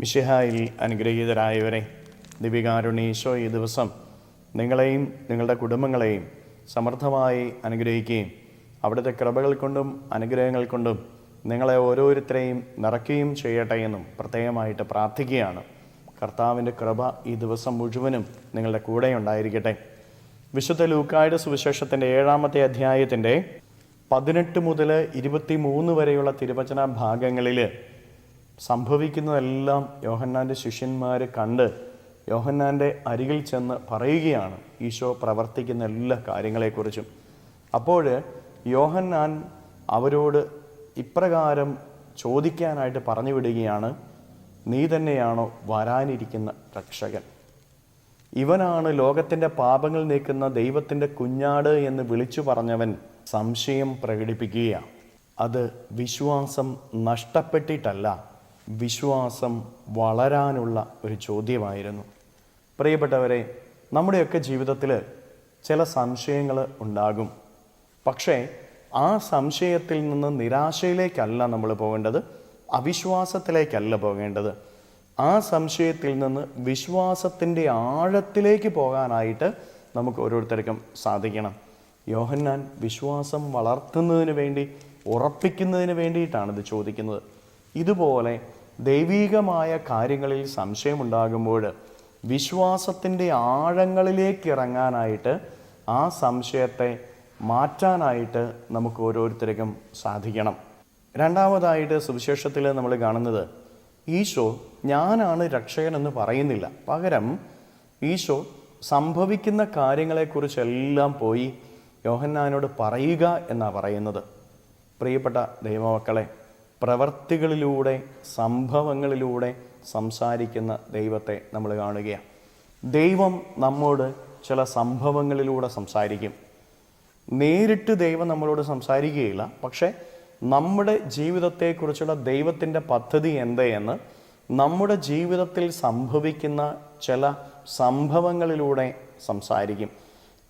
മിശിഹായിൽ അനുഗ്രഹീതരായവരെ, ദിവികാരുണ്യ ഈ ദിവസം നിങ്ങളെയും നിങ്ങളുടെ കുടുംബങ്ങളെയും സമൃദ്ധമായി അനുഗ്രഹിക്കുകയും അവിടുത്തെ കൃപകൾ കൊണ്ടും അനുഗ്രഹങ്ങൾ കൊണ്ടും നിങ്ങളെ ഓരോരുത്തരെയും നിറയ്ക്കുകയും ചെയ്യട്ടെ എന്നും പ്രത്യേകമായിട്ട് പ്രാർത്ഥിക്കുകയാണ്. കർത്താവിൻ്റെ കൃപ ഈ ദിവസം മുഴുവനും നിങ്ങളുടെ കൂടെ ഉണ്ടായിരിക്കട്ടെ. വിശുദ്ധ ലൂക്കായുടെ സുവിശേഷത്തിൻ്റെ 7-ാമത്തെ അധ്യായത്തിൻ്റെ 18 മുതൽ 23 വരെയുള്ള തിരുവചന ഭാഗങ്ങളിൽ സംഭവിക്കുന്നതെല്ലാം യോഹന്നാൻ്റെ ശിഷ്യന്മാർ കണ്ട് യോഹന്നാൻ്റെ അരികിൽ ചെന്ന് പറയുകയാണ് ഈശോ പ്രവർത്തിക്കുന്ന എല്ലാ കാര്യങ്ങളെക്കുറിച്ചും. അപ്പോൾ യോഹന്നാൻ അവരോട് ഇപ്രകാരം ചോദിക്കാനായിട്ട് പറഞ്ഞു വിടുകയാണ്: നീ തന്നെയാണോ വരാനിരിക്കുന്ന രക്ഷകൻ? ഇവനാണ് ലോകത്തിൻ്റെ പാപങ്ങൾ നീക്കുന്ന ദൈവത്തിൻ്റെ കുഞ്ഞാട് എന്ന് വിളിച്ചു പറഞ്ഞവൻ. സംശയം പ്രകടിപ്പിക്കുക. അത് വിശ്വാസം നഷ്ടപ്പെട്ടിട്ടല്ല, വിശ്വാസം വളരാനുള്ള ഒരു ചോദ്യമായിരുന്നു. പ്രിയപ്പെട്ടവരെ, നമ്മുടെയൊക്കെ ജീവിതത്തിൽ ചില സംശയങ്ങൾ ഉണ്ടാകും. പക്ഷേ ആ സംശയത്തിൽ നിന്ന് നിരാശയിലേക്കല്ല നമ്മൾ പോകേണ്ടത്, അവിശ്വാസത്തിലേക്കല്ല പോകേണ്ടത്. ആ സംശയത്തിൽ നിന്ന് വിശ്വാസത്തിൻ്റെ ആഴത്തിലേക്ക് പോകാനായിട്ട് നമുക്ക് ഓരോരുത്തർക്കും സാധിക്കണം. യോഹന്നാൻ വിശ്വാസം വളർത്തുന്നതിന് വേണ്ടി, ഉറപ്പിക്കുന്നതിന് വേണ്ടിയിട്ടാണ് ഇത് ചോദിക്കുന്നത്. ഇതുപോലെ ദൈവീകമായ കാര്യങ്ങളിൽ സംശയമുണ്ടാകുമ്പോൾ വിശ്വാസത്തിൻ്റെ ആഴങ്ങളിലേക്ക് ഇറങ്ങാനായിട്ട്, ആ സംശയത്തെ മാറ്റാനായിട്ട് നമുക്ക് ഓരോരുത്തർക്കും സാധിക്കണം. രണ്ടാമതായിട്ട് സുവിശേഷത്തിൽ നമ്മൾ കാണുന്നത്, ഈശോ ഞാനാണ് രക്ഷകനെന്ന് പറയുന്നില്ല. പകരം ഈശോ സംഭവിക്കുന്ന കാര്യങ്ങളെക്കുറിച്ചെല്ലാം പോയി യോഹന്നാനോട് പറയുക എന്നാണ് പറയുന്നത്. പ്രിയപ്പെട്ട ദൈവമക്കളെ, പ്രവർത്തികളിലൂടെ, സംഭവങ്ങളിലൂടെ സംസാരിക്കുന്ന ദൈവത്തെ നമ്മൾ കാണുകയാണ്. ദൈവം നമ്മോട് ചില സംഭവങ്ങളിലൂടെ സംസാരിക്കും. നേരിട്ട് ദൈവം നമ്മളോട് സംസാരിക്കുകയില്ല. പക്ഷേ നമ്മുടെ ജീവിതത്തെക്കുറിച്ചുള്ള ദൈവത്തിൻ്റെ പദ്ധതി എന്തെന്ന് നമ്മുടെ ജീവിതത്തിൽ സംഭവിക്കുന്ന ചില സംഭവങ്ങളിലൂടെ സംസാരിക്കും.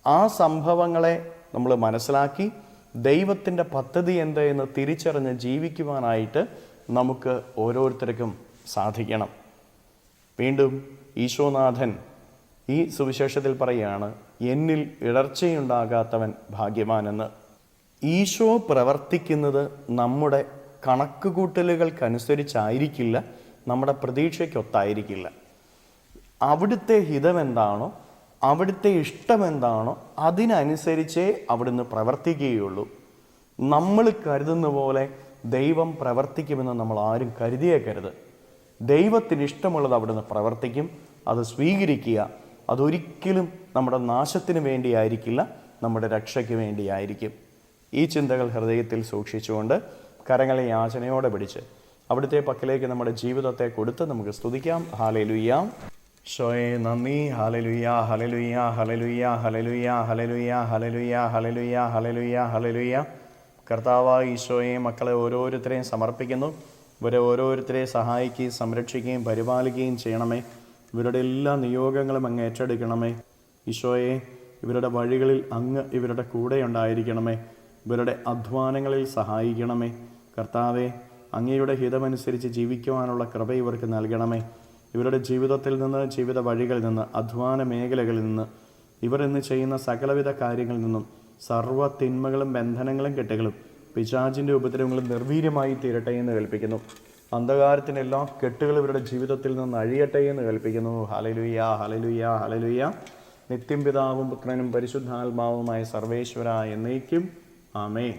ആ സംഭവങ്ങളെ നമ്മൾ മനസ്സിലാക്കി ദൈവത്തിൻ്റെ പദ്ധതി എന്തെന്ന് തിരിച്ചറിഞ്ഞ് ജീവിക്കുവാനായിട്ട് നമുക്ക് ഓരോരുത്തർക്കും സാധിക്കണം. വീണ്ടും ഈശോനാഥൻ ഈ സുവിശേഷത്തിൽ പറയുകയാണ്, എന്നിൽ ഇടർച്ചയുണ്ടാകാത്തവൻ ഭാഗ്യവാനെന്ന്. ഈശോ പ്രവർത്തിക്കുന്നത് നമ്മുടെ കണക്കുകൂട്ടലുകൾക്കനുസരിച്ചായിരിക്കില്ല, നമ്മുടെ പ്രതീക്ഷയ്ക്കൊത്തായിരിക്കില്ല. അവിടുത്തെ ഹിതമെന്താണോ, അവിടുത്തെ ഇഷ്ടമെന്താണോ അതിനനുസരിച്ചേ അവിടുന്ന് പ്രവർത്തിക്കുകയുള്ളൂ. നമ്മൾ കരുതുന്ന പോലെ ദൈവം പ്രവർത്തിക്കുമെന്ന് നമ്മൾ ആരും കരുതിയേക്കരുത്. ദൈവത്തിന് ഇഷ്ടമുള്ളത് അവിടുന്ന് പ്രവർത്തിക്കും. അത് സ്വീകരിക്കുക. അതൊരിക്കലും നമ്മുടെ നാശത്തിന് വേണ്ടിയായിരിക്കില്ല, നമ്മുടെ രക്ഷയ്ക്ക് വേണ്ടിയായിരിക്കും. ഈ ചിന്തകൾ ഹൃദയത്തിൽ സൂക്ഷിച്ചുകൊണ്ട് കരങ്ങളെ യാചനയോടെ പിടിച്ച് അവിടുത്തെ പക്കലേക്ക് നമ്മുടെ ജീവിതത്തെ കൊടുത്ത് നമുക്ക് സ്തുതിക്കാം. ഹല്ലേലൂയ. ഈശോയെ നന്ദി. Hallelujah, hallelujah, hallelujah, hallelujah, hallelujah, hallelujah, hallelujah, hallelujah, hallelujah. കർത്താവായ ഈശോയെ മക്കളെ ഓരോരുത്തരെയും സമർപ്പിക്കുന്നു. ഇവരെ ഓരോരുത്തരെയും സഹായിക്കുകയും സംരക്ഷിക്കുകയും പരിപാലിക്കുകയും ചെയ്യണമേ. ഇവരുടെ എല്ലാ നിയോഗങ്ങളും അങ്ങ് ഏറ്റെടുക്കണമേ. ഈശോയെ, ഇവരുടെ വഴികളിൽ അങ്ങ് ഇവരുടെ കൂടെ ഉണ്ടായിരിക്കണമേ. ഇവരുടെ അധ്വാനങ്ങളിൽ സഹായിക്കണമേ. കർത്താവെ, അങ്ങയുടെ ഹിതമനുസരിച്ച് ജീവിക്കുവാനുള്ള കൃപ ഇവർക്ക് നൽകണമേ. ഇവരുടെ ജീവിതത്തിൽ നിന്ന്, ജീവിത വഴികളിൽ നിന്ന്, അധ്വാന മേഖലകളിൽ നിന്ന്, ഇവർ ഇന്ന് ചെയ്യുന്ന സകലവിധ കാര്യങ്ങളിൽ നിന്നും സർവ്വ തിന്മകളും ബന്ധനങ്ങളും കെട്ടുകളും പിശാചിൻ്റെ ഉപദ്രവങ്ങളും നിർവീര്യമായി തീരട്ടെ എന്ന് കൽപ്പിക്കുന്നു. അന്ധകാരത്തിൻ്റെ എല്ലാ കെട്ടുകളും ഇവരുടെ ജീവിതത്തിൽ നിന്ന് അഴിയട്ടെ എന്ന് കൽപ്പിക്കുന്നു. Hallelujah, hallelujah, hallelujah. നിത്യം പിതാവും പുത്രനും പരിശുദ്ധാത്മാവുമായ സർവേശ്വര എന്നേക്കും ആമേൻ.